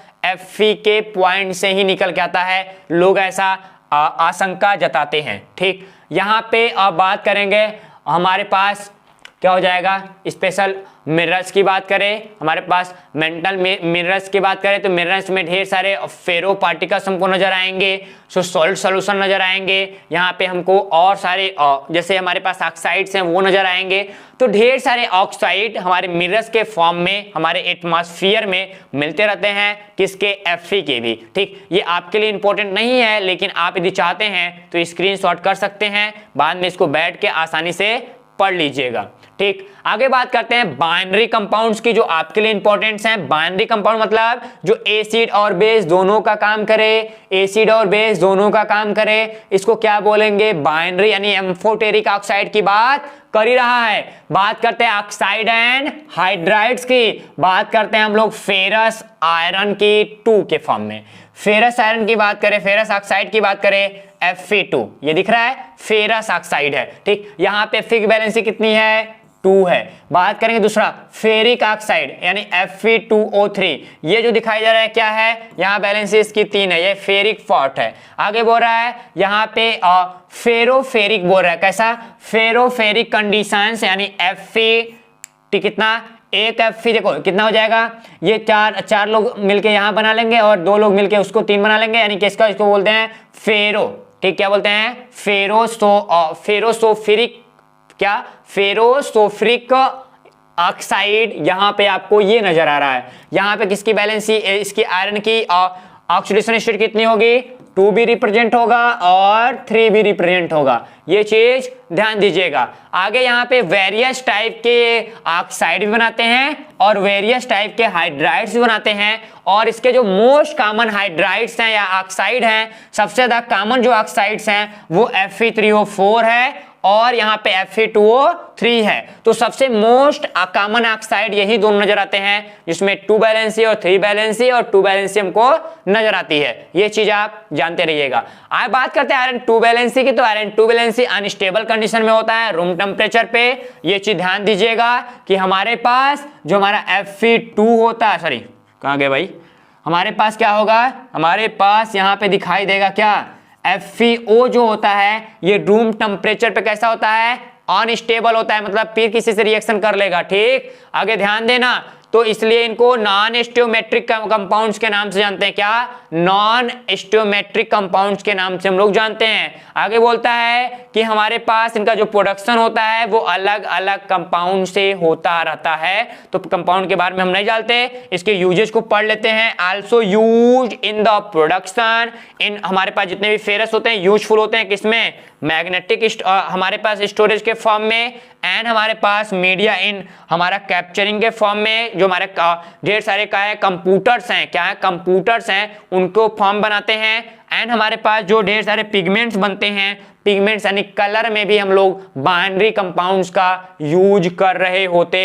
Fe के पॉइंट से ही निकल के आता है, लोग ऐसा आशंका जताते हैं, ठीक। यहाँ पे अब बात करेंगे, हमारे पास क्या हो जाएगा, स्पेशल मिनरल्स की बात करें, हमारे पास मेंटल मिनरल्स की बात करें तो मिनरल्स में ढेर सारे फेरो पार्टिकल्स हमको नजर आएंगे, सॉल्ट सॉल्यूशन नजर आएंगे, यहाँ पे हमको और सारे जैसे हमारे पास ऑक्साइड्स हैं वो नजर आएंगे। तो ढेर सारे ऑक्साइड हमारे मिनरल्स के फॉर्म में हमारे एटमॉस्फेयर में मिलते रहते हैं, किसके, Fe के भी। ठीक, ये आपके लिए इंपॉर्टेंट नहीं है, लेकिन आप यदि चाहते हैं तो स्क्रीनशॉट कर सकते हैं, बाद में इसको बैठ के आसानी से पढ़ लीजिएगा। ठीक, आगे बात करते हैं बाइनरी कंपाउंड्स की, जो आपके लिए इंपॉर्टेंट हैं। बाइनरी कंपाउंड मतलब जो एसिड और बेस दोनों का काम करे, एसिड और बेस दोनों का काम करे, इसको क्या बोलेंगे, बाइनरी, यानी एम्फोटेरिक ऑक्साइड की बात कर ही रहा है। बात करते हैं ऑक्साइड एंड हाइड्राइड्स की, बात करते हैं हम लोग फेरस आयरन की 2 के फॉर्म में। फेरस आयरन की बात करें, फेरस ऑक्साइड की बात करें, Fe2, ये दिख रहा है फेरस ऑक्साइड है। ठीक, यहाँ पे Fe की वैलेंसी कितनी है, 2 है। बात करेंगे दूसरा फेरिक ऑक्साइड यानी Fe2O3, ये जो दिखाई जा रहा है क्या है, यहाँ बैलेंस इसकी 3 है, ये फेरिक फॉर्ट है। आगे बोल रहा है यहाँ पे फेरोफेरिक बोल रहा है, कैसा, फेरोफेरिक कंडीशंस यानी Fe कितना, एक Fe देखो कितना हो जाएगा, ये चार लोग मिलके यहाँ बना लेंगे और 2 लोग मिलके उसको 3 बना लेंगे, यानी कि इसको बोलते हैं फेरो। ठीक, क्या बोलते हैं, फेरोसोफिरिक, क्या, फेरोसोफिरिक ऑक्साइड। यहाँ पे आपको ये नजर आ रहा है, यहाँ पे किसकी बैलेंसी, इसकी आयरन की ऑक्सीडेशन स्टेट कितनी होगी, 2 भी रिप्रेजेंट होगा और 3 भी रिप्रेजेंट होगा, ये चीज ध्यान दीजिएगा। आगे यहाँ पे वेरियस टाइप के ऑक्साइड भी बनाते हैं और वेरियस टाइप के हाइड्राइड्स भी बनाते हैं, और इसके जो मोस्ट कॉमन हाइड्राइड्स हैं या ऑक्साइड हैं, सबसे ज्यादा कॉमन जो ऑक्साइड्स हैं वो Fe3O4 है और यहाँ पे Fe2O3 है। तो सबसे मोस्ट कॉमन ऑक्साइड यही दोनों नजर आते हैं, जिसमें 2 वैलेंसी और 3 वैलेंसी और 2 वैलेंसी हमको नजर आती है, ये चीज आप जानते रहिएगा। आज बात करते हैं आयरन 2 वैलेंसी की, तो आयरन 2 वैलेंसी अनस्टेबल कंडीशन में होता है रूम टेम्परेचर पे। ये चीज ध्यान दीजिएगा कि हमारे पास जो हमारा Fe2 होता है, सॉरी कहाँ गए भाई, हमारे पास क्या होगा, हमारे पास यहाँ पे दिखाई देगा क्या, FeO जो होता है ये रूम टेम्परेचर पे कैसा होता है, अनस्टेबल होता है, मतलब फिर किसी से रिएक्शन कर लेगा। ठीक, आगे ध्यान देना, तो इसलिए इनको नॉन स्टोइयोमेट्रिक कंपाउंड्स के नाम से जानते हैं, क्या, नॉन स्टोइयोमेट्रिक कंपाउंड्स के नाम से हम लोग जानते हैं। आगे बोलता है कि हमारे पास इनका जो प्रोडक्शन होता है वो अलग अलग कंपाउंड से होता रहता है, तो कंपाउंड के बारे में हम नहीं जानते, इसके यूजेस को पढ़ लेते हैं। Also used in the production, इन हमारे पास जितने भी फेरस होते हैं यूजफुल होते हैं किसमें, मैग्नेटिक हमारे पास स्टोरेज के फॉर्म में, एंड हमारे पास मीडिया इन हमारा कैप्चरिंग के फॉर्म में, जो हमारे ढेर सारे क्या है, कंप्यूटर्स हैं, क्या है, कंप्यूटर्स हैं, उनको फॉर्म बनाते हैं। एंड हमारे पास जो ढेर सारे पिगमेंट्स बनते हैं, पिगमेंट्स यानी कलर में भी हम लोग बाइनरी कंपाउंड्स का यूज कर रहे होते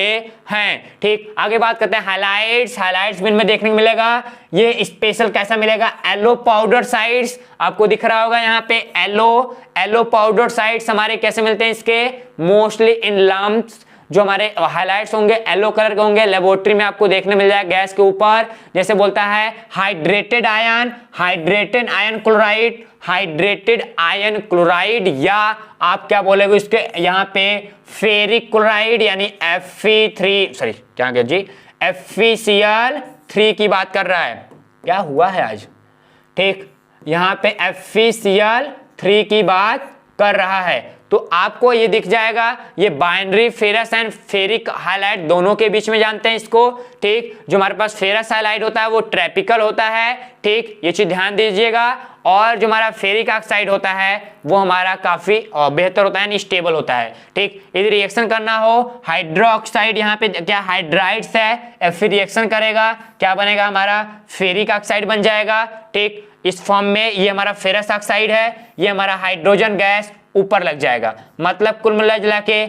हैं। ठीक, आगे बात करते हैं हाइलाइट्स। हाइलाइट्स में देखने को मिलेगा, ये स्पेशल कैसा मिलेगा, एलो पाउडर साइड्स, आपको दिख रहा होगा यहाँ पे एलो पाउडर साइड्स हमारे कैसे मिलते हैं, इसके मोस्टली इन लम्प्स। जो हमारे हाइलाइट्स होंगे येलो कलर के होंगे, लेबोरेटरी में आपको देखने मिल जाएगा गैस के ऊपर, जैसे बोलता है hydrated ion chloride, hydrated ion chloride, या आप क्या बोलेगे इसके यहाँ पे फेरिक क्लोराइड यानी Fe3, सॉरी क्या कह जी, FeCl3 की बात कर रहा है। क्या हुआ है आज, ठीक, यहाँ पे FeCl3 की बात कर रहा है, तो आपको ये दिख जाएगा, ये binary ferrous and ferric highlight दोनों के बीच में जानते हैं इसको। ठीक, जो हमारे पास फेरस हाइलाइट होता है वो ट्रैपिकल होता है, ठीक, ये चीज ध्यान दीजिएगा, और जो हमारा फेरिक ऑक्साइड होता है वो हमारा काफी बेहतर होता है, स्टेबल होता है। ठीक, यदि रिएक्शन करना हो हाइड्रोक्साइड, यहाँ पे क्या हाइड्राइड्स है, फिर रिएक्शन करेगा, क्या बनेगा, हमारा फेरिक ऑक्साइड बन जाएगा। ठीक, इस फॉर्म में ये हमारा फेरस ऑक्साइड है, ये हमारा हाइड्रोजन गैस ऊपर लग जाएगा, मतलब कुल मिला जुला के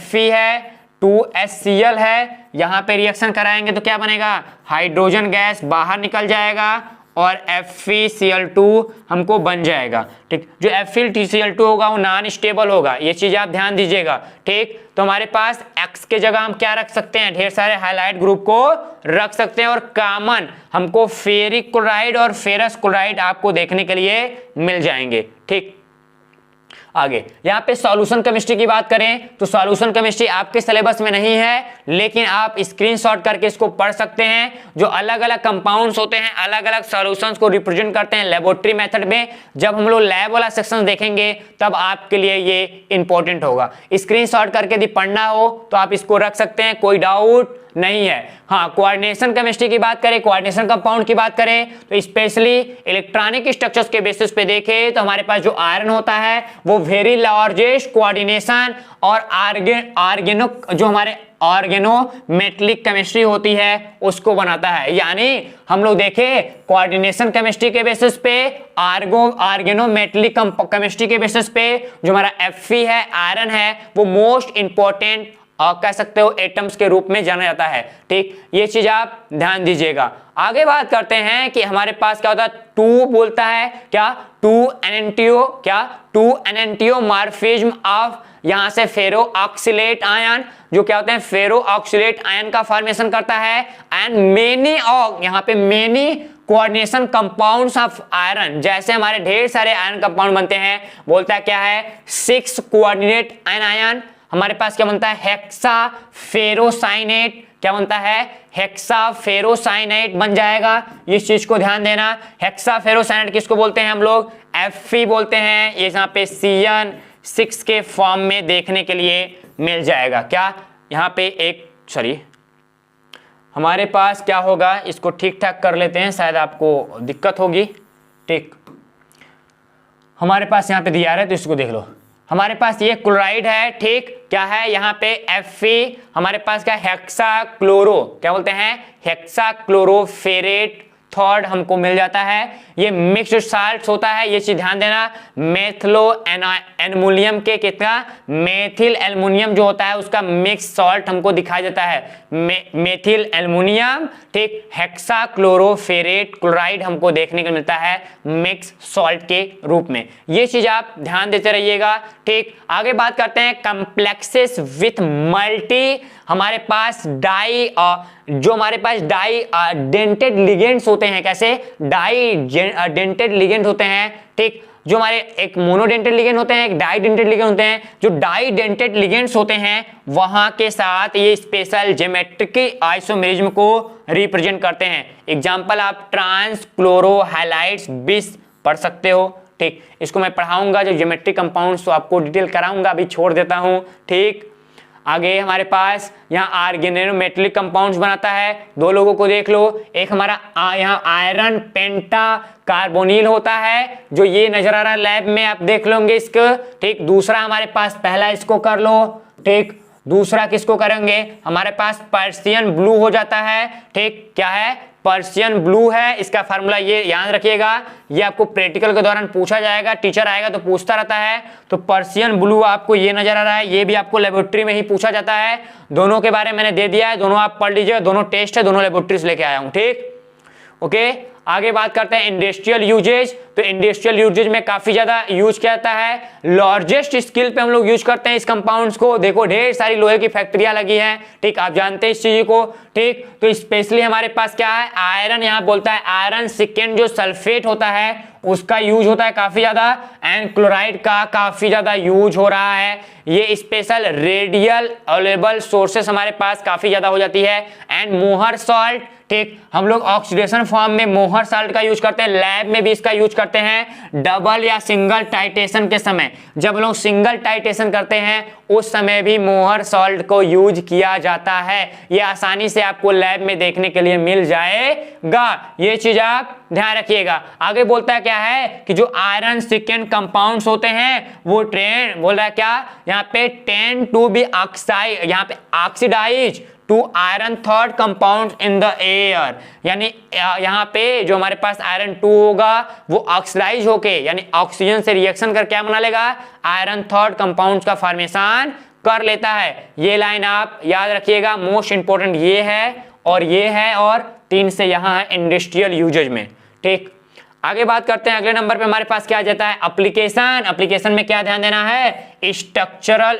Fe है, 2HCl है, यहाँ पे रिएक्शन कराएंगे तो क्या बनेगा, हाइड्रोजन गैस बाहर निकल जाएगा और FeCl2 हमको बन जाएगा। ठीक, जो FeCl2 होगा वो नॉन स्टेबल होगा, ये चीज आप ध्यान दीजिएगा। ठीक, तो हमारे पास X के जगह हम क्या रख सकते हैं, ढेर सारे हाइलाइट ग्रुप को रख सकते हैं, और कॉमन हमको फेरिक क्लोराइड और फेरस क्लोराइड आपको देखने के लिए मिल जाएंगे। ठीक, आगे यहाँ पे सॉल्यूशन केमिस्ट्री की बात करें तो सॉल्यूशन केमिस्ट्री आपके सिलेबस में नहीं है, लेकिन आप स्क्रीनशॉट करके इसको पढ़ सकते हैं। जो अलग अलग कंपाउंड्स होते हैं, अलग अलग सॉल्यूशंस को रिप्रेजेंट करते हैं लेबोरेटरी मेथड में। जब हम लोग लैब वाला सेक्शन देखेंगे तब आपके लिए ये इंपॉर्टेंट होगा। स्क्रीनशॉट करके यदि पढ़ना हो तो आप इसको रख सकते हैं, कोई डाउट नहीं है। हाँ, कोऑर्डिनेशन केमिस्ट्री की बात करें, कोऑर्डिनेशन कंपाउंड की बात करें तो स्पेशली इलेक्ट्रॉनिक स्ट्रक्चर्स के बेसिस पे देखें तो हमारे पास जो आयरन होता है वो वेरी लार्जेस्ट कोऑर्डिनेशन और आर्गेनो जो हमारे ऑर्गेनोमेटलिक केमिस्ट्री होती है उसको बनाता है। यानी हम लोग देखें कोऑर्डिनेशन केमिस्ट्री के बेसिस पे, ऑर्गेनोमेटलिक केमिस्ट्री के बेसिस पे जो हमारा Fe है, आयरन है, वो मोस्ट इंपॉर्टेंट कह सकते हो एटम्स के रूप में जाना जाता है। ठीक, ये चीज आप ध्यान दीजिएगा। आगे बात करते हैं कि हमारे पास क्या होता है, टू बोलता है क्या, टू एनेंटियो, क्या टू एनेंटियो मॉर्फिज्म ऑफ, यहां से फेरो ऑक्सिलेट आयन, जो क्या होते हैं फेरो ऑक्सिलेट आयन का फॉर्मेशन करता है। एंड मेनी ऑफ, यहाँ पे many coordination compounds of iron, जैसे हमारे ढेर सारे आयरन कंपाउंड बनते हैं, बोलता है क्या है 6 कोऑर्डिनेट आयन। हमारे पास क्या बनता है हेक्सा फेरोसाइनेट, क्या बनता है हेक्सा फेरोसाइनेट बन जाएगा। इस चीज को ध्यान देना। हेक्सा फेरोसाइनेट किसको बोलते हैं हम लोग, Fe बोलते हैं। ये यहाँ पे CN6 के फॉर्म में देखने के लिए मिल जाएगा। क्या यहाँ पे एक हमारे पास क्या होगा, इसको ठीक ठाक कर लेते हैं, शायद आपको दिक्कत होगी। ठीक, हमारे पास यहाँ पे दिया है तो इसको देख लो। हमारे पास ये क्लोराइड है, ठीक, क्या है यहाँ पे Fe, हमारे पास क्या हेक्सा क्लोरो, क्या बोलते हैं हेक्सा क्लोरोफेरेट थर्ड हमको मिल जाता है। ये मिक्स्ड साल्ट होता है, ये चीज ध्यान देना। मेथिलो एल्युमिनियम के कितना, मेथिल एल्युमिनियम जो होता है उसका मिक्स सॉल्ट हमको दिखाई देता है, मेथिल एल्युमिनियम। ठीक, हेक्सा क्लोरोफेरेट क्लोराइड हमको देखने को मिलता है मिक्स सॉल्ट के रूप में। ये चीज आप ध्यान देते रहिएगा। ठीक, आगे बात करते हैं कम्प्लेक्सेस विथ मल्टी, हमारे पास डाई जो हमारे पास डाई डेंटेड लिगेंड्स होते हैं, कैसे डाई डेंटेड लिगेंड होते हैं। ठीक, जो हमारे एक मोनोडेंटेड लिगेंड होते हैं, एक डाई डेंटेड लिगेंड होते हैं। जो डाई डेंटेड लिगेंड्स होते हैं वहां के साथ ये स्पेशल ज्योमेट्रिक आइसोमेरिज्म को रिप्रेजेंट करते हैं। एग्जांपल आप ट्रांस क्लोरो हैलाइड्स 20 पढ़ सकते हो। ठीक, इसको मैं पढ़ाऊंगा जो ज्योमेट्रिक कंपाउंड्स तो आपको डिटेल कराऊंगा, अभी छोड़ देता हूं। ठीक, आगे हमारे पास यहाँ ऑर्गेनोमेटलिक कंपाउंड्स बनाता है, दो लोगों को देख लो। एक हमारा यहाँ आयरन पेंटा कार्बोनिल होता है, जो ये नजर आ रहा है लैब में, आप देख लोगे इसको। ठीक, दूसरा हमारे पास, पहला इसको कर लो। ठीक, दूसरा किसको करेंगे, हमारे पास पर्शियन ब्लू हो जाता है। ठीक, क्या है पर्शियन ब्लू है, इसका फार्मूला ये याद रखिएगा, ये आपको प्रैक्टिकल के दौरान पूछा जाएगा, टीचर आएगा तो पूछता रहता है। तो पर्शियन ब्लू आपको ये नजर आ रहा है, ये भी आपको लेबोरेटरी में ही पूछा जाता है। दोनों के बारे में मैंने दे दिया है, दोनों आप पढ़ लीजिए, दोनों टेस्ट है, दोनों लेबोरेटरी से लेके आया हूं। ठीक, ओके, आगे बात करते हैं इंडस्ट्रियल यूजेज। तो इंडस्ट्रियल यूजेज में काफी ज्यादा यूज किया जाता है, लार्जेस्ट स्केल पे हम लोग यूज करते हैं इस कंपाउंड्स को। देखो ढेर सारी लोहे की फैक्ट्रियां लगी हैं। ठीक, आप जानते हैं इस चीज को। ठीक, तो स्पेशली हमारे पास क्या है आयरन, यहाँ बोलता है आयरन सेकेंड जो सल्फेट होता है उसका यूज होता है काफी ज्यादा, एंड क्लोराइड का काफी ज्यादा यूज हो रहा है। ये स्पेशल रेडियल अवेलेबल सोर्सेस हमारे पास काफी ज्यादा हो जाती है। एंड मोहर सॉल्ट, ठीक, हम लोग ऑक्सीडेशन फॉर्म में मोहर सॉल्ट का यूज करते हैं, लैब में भी इसका यूज करते हैं डबल या सिंगल टाइटेशन के समय। जब लोग सिंगल टाइटेशन करते हैं उस समय भी मोहर सॉल्ट को यूज किया जाता है। ये आसानी से आपको लैब में देखने के लिए मिल जाएगा, ये चीज आप ध्यान रखिएगा। आगे बोलता है क्या है कि जो आयरन सेकेंड कंपाउंड्स होते हैं वो ट्रेंड बोल रहा है क्या, यहाँ पे टेंड टू बी ऑक्साइड, यहाँ पे oxidise to iron third compound in the air, यानी यहाँ पे जो हमारे पास आयरन 2 होगा वो ऑक्सीडाइज होके यानी ऑक्सीजन से रिएक्शन कर क्या बना लेगा आयरन थर्ड कंपाउंड्स का फॉर्मेशन कर लेता है। ये लाइन आप याद रखिएगा, मोस्ट इंपोर्टेंट ये है और ये है, और 3 से यहाँ है इंडस्ट्रियल यूजेज में। ठीक, आगे बात करते हैं अगले नंबर पे हमारे पास क्या आ जाता है एप्लीकेशन। एप्लीकेशन में क्या ध्यान देना है स्ट्रक्चरल,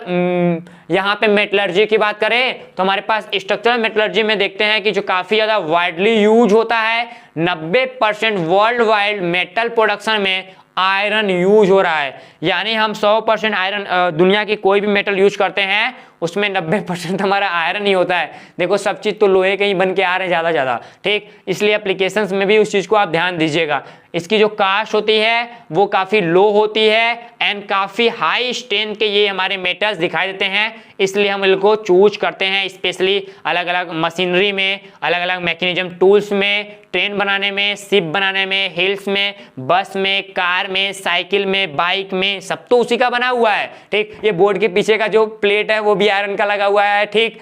यहाँ पे मेटलर्जी की बात करें तो हमारे पास स्ट्रक्चरल मेटलर्जी में देखते हैं कि जो काफी ज्यादा वाइडली यूज होता है, 90% वर्ल्ड वाइड मेटल प्रोडक्शन में आयरन यूज हो रहा है, यानी हम 100% आयरन, दुनिया की कोई भी मेटल यूज करते हैं उसमें 90% हमारा आयरन ही होता है। देखो सब चीज तो लोहे के ही बन के आ रहे हैं ज्यादा ज्यादा, ठीक, इसलिए एप्लीकेशंस में भी उस चीज को आप ध्यान दीजिएगा। इसकी जो कास्ट होती है वो काफी लो होती है एंड काफी हाई स्ट्रेंथ के ये हमारे मेटल्स दिखाई देते हैं, इसलिए हम इनको चूज करते हैं, स्पेशली अलग अलग मशीनरी में, अलग अलग मैकेनिज्म टूल्स में, ट्रेन बनाने में, शिप बनाने में, हिल्स में, बस में, कार में, साइकिल में, बाइक में, सब तो उसी का बना हुआ है, ठीक। ये बोर्ड के पीछे का जो प्लेट है वो भी आयरन का लगा हुआ है, ठीक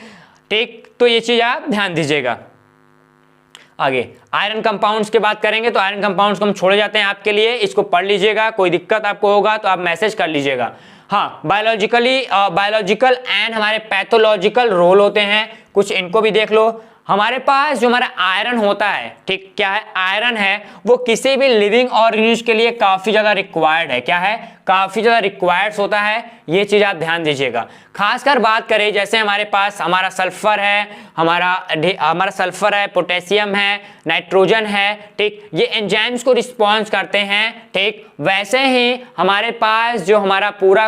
ठीक। तो ये चीज आप ध्यान दीजिएगा। आगे आयरन कंपाउंड्स की बात करेंगे तो आयरन कंपाउंड्स को हम छोड़े जाते हैं आपके लिए, इसको पढ़ लीजिएगा, कोई दिक्कत आपको होगा तो आप मैसेज कर लीजिएगा। हाँ, बायोलॉजिकल एंड हमारे पैथोलॉजिकल रोल होते हैं, कुछ इनको भी देख लो। हमारे पास जो हमारा आयरन होता है, ठीक, क्या है, आयरन है वो किसी भी लिविंग ऑर्गेनिज्म के लिए काफी ज्यादा रिक्वायर्ड है, क्या है, काफी ज्यादा रिक्वायर्ड होता है, ये चीज आप ध्यान दीजिएगा। खासकर बात करें जैसे हमारे पास हमारा सल्फर है, हमारा सल्फर है, पोटेशियम है, नाइट्रोजन है, ठीक, ये एंजाइम्स को रिस्पॉन्स करते हैं, ठीक। वैसे ही हमारे पास जो हमारा पूरा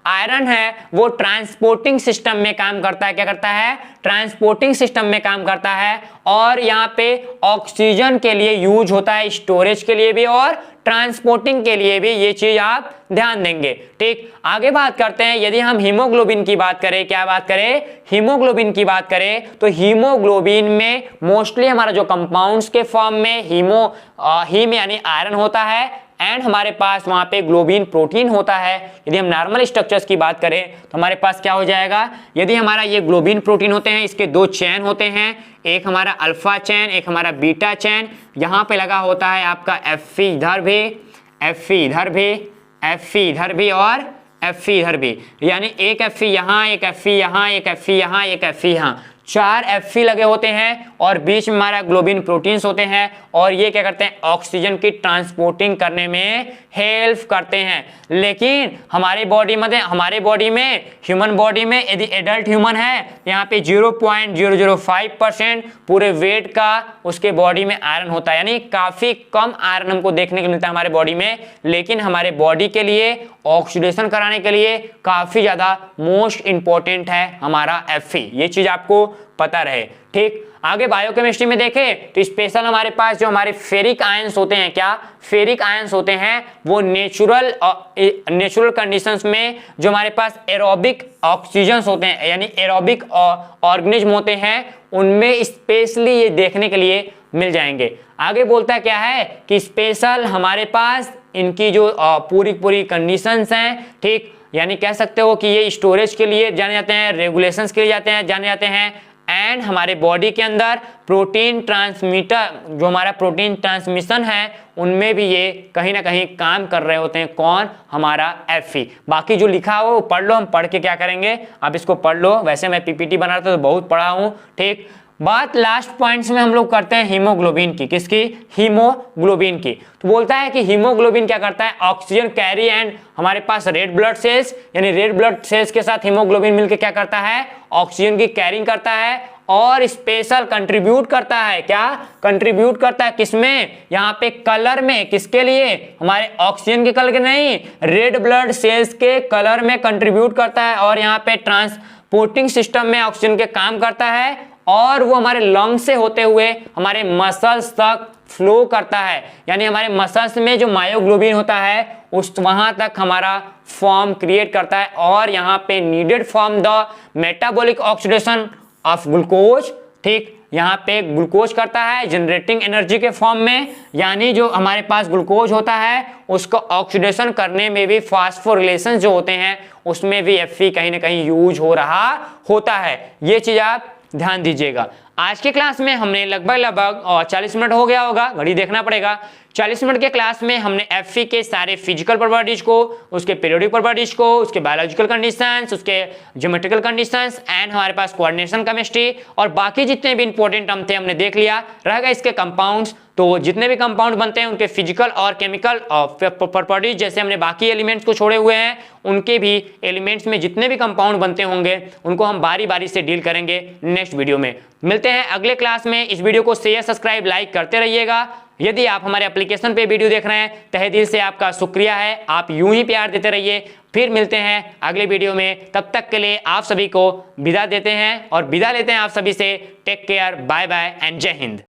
आयरन है वो ट्रांसपोर्टिंग सिस्टम में काम करता है, क्या करता है, ट्रांसपोर्टिंग सिस्टम में काम करता है, और यहाँ पे ऑक्सीजन के लिए यूज होता है, स्टोरेज के लिए भी और ट्रांसपोर्टिंग के लिए भी, ये चीज आप ध्यान देंगे, ठीक। आगे बात करते हैं, यदि हम हीमोग्लोबिन की बात करें, क्या बात करें, हीमोग्लोबिन की बात करें, तो हीमोग्लोबिन में मोस्टली हमारा जो कंपाउंड्स के फॉर्म में हीम यानी आयरन होता है एंड हमारे पास वहां पे ग्लोबिन प्रोटीन होता है। यदि हम नॉर्मल स्ट्रक्चर्स की बात करें तो हमारे पास क्या हो जाएगा, यदि हमारा ये ग्लोबिन प्रोटीन होते हैं, इसके दो चेन होते हैं, एक हमारा अल्फा चेन, एक हमारा बीटा चेन, यहाँ पे लगा होता है आपका Fe इधर भी, Fe इधर भी, Fe इधर भी और Fe इधर भी, यानी एक Fe यहाँ, एक Fe यहाँ, एक Fe यहाँ, एक Fe यहाँ, 4 Fe लगे होते हैं और बीच में हमारा ग्लोबिन प्रोटीन्स होते हैं, और ये क्या करते हैं, ऑक्सीजन की ट्रांसपोर्टिंग करने में हेल्प करते हैं। लेकिन हमारे बॉडी में ह्यूमन बॉडी में यदि एडल्ट ह्यूमन है, यहाँ पे 0.005% पूरे वेट का उसके बॉडी में आयरन होता है, यानी काफी कम आयरन हमको देखने को मिलता है हमारे बॉडी में, लेकिन हमारे बॉडी के लिए ऑक्सीडेशन कराने के लिए काफी ज्यादा मोस्ट इंपॉर्टेंट है हमारा Fe, ये चीज आपको पता रहे, ठीक। आगे बायोकेमिस्ट्री में देखें तो स्पेशल हमारे पास जो हमारे फेरिक आयंस होते हैं, क्या, फेरिक आयंस होते हैं, वो नेचुरल कंडीशंस में जो हमारे पास एरोबिक ऑक्सीजन होते हैं, यानी एरोबिक ऑर्गेनिज्म होते हैं, उनमें स्पेशली ये देखने के लिए मिल जाएंगे। आगे बोलता है क्या है कि स्पेशल हमारे पास इनकी जो पूरी कंडीशंस हैं, ठीक, यानी कह सकते हो कि ये स्टोरेज के लिए जाने जाते हैं, रेगुलेशंस के लिए जाने जाते हैं, एंड हमारे बॉडी के अंदर प्रोटीन ट्रांसमीटर, जो हमारा प्रोटीन ट्रांसमिशन है, उनमें भी ये कहीं ना कहीं काम कर रहे होते हैं, कौन, हमारा Fe। बाकी जो लिखा हो वो पढ़ लो, हम पढ़ के क्या करेंगे, आप इसको पढ़ लो, वैसे मैं PPT बना रहा था तो बहुत पढ़ा हूं, ठीक। बात लास्ट पॉइंट्स में हम लोग करते हैं हीमोग्लोबिन की, किसकी, हीमोग्लोबिन की। तो बोलता है कि हीमोग्लोबिन क्या करता है, ऑक्सीजन कैरी एंड हमारे पास रेड ब्लड सेल्स, यानी रेड ब्लड सेल्स के साथ हीमोग्लोबिन मिलकर क्या करता है, ऑक्सीजन की कैरिंग करता है और स्पेशल कंट्रीब्यूट करता है, क्या कंट्रीब्यूट करता है, किसमें, यहाँ पे कलर में, किसके लिए, हमारे ऑक्सीजन के कलर के नहीं, रेड ब्लड सेल्स के कलर में कंट्रीब्यूट करता है, और यहाँ पे ट्रांसपोर्टिंग सिस्टम में ऑक्सीजन के काम करता है, और वो हमारे लंग्स से होते हुए हमारे मसल्स तक फ्लो करता है, यानी हमारे मसल्स में जो मायोग्लोबिन होता है उस वहां तक हमारा फॉर्म क्रिएट करता है, और यहाँ पे needed form the metabolic oxidation of glucose, ठीक, यहाँ पे ग्लूकोज करता है जनरेटिंग एनर्जी के फॉर्म में, यानी जो हमारे पास ग्लूकोज होता है उसको ऑक्सीडेशन करने में भी फास्फोरिलेशन जो होते हैं उसमें भी Fe कहीं ना कहीं यूज हो रहा होता है, ये चीज आप ध्यान दीजिएगा। आज के क्लास में हमने लगभग 40 मिनट हो गया होगा, घड़ी देखना पड़ेगा, 40 मिनट के क्लास में हमने Fe के सारे फिजिकल प्रॉपर्टीज को, उसके पीरियोडिक प्रॉपर्टीज को, उसके बायोलॉजिकल कंडीशंस, उसके ज्योमेट्रिकल कंडीशंस एंड हमारे पास कोऑर्डिनेशन केमिस्ट्री और बाकी जितने भी इंपॉर्टेंट टर्म थे हमने देख लिया। रहेगा इसके कंपाउंड्स, तो जितने भी कंपाउंड बनते हैं उनके फिजिकल और केमिकल प्रॉपर्टीज, जैसे हमने बाकी एलिमेंट्स को छोड़े हुए हैं, उनके भी एलिमेंट्स में जितने भी कंपाउंड बनते होंगे उनको हम बारी बारी से डील करेंगे नेक्स्ट वीडियो में। मिलते हैं अगले क्लास में। इस वीडियो को शेयर, सब्सक्राइब, लाइक करते रहिएगा। यदि आप हमारे एप्लीकेशन पे वीडियो देख रहे हैं, तहे दिल से आपका शुक्रिया है। आप यूं ही प्यार देते रहिए। फिर मिलते हैं अगले वीडियो में। तब तक के लिए आप सभी को विदा देते हैं और विदा लेते हैं आप सभी से। Take care, bye bye and Jai Hind.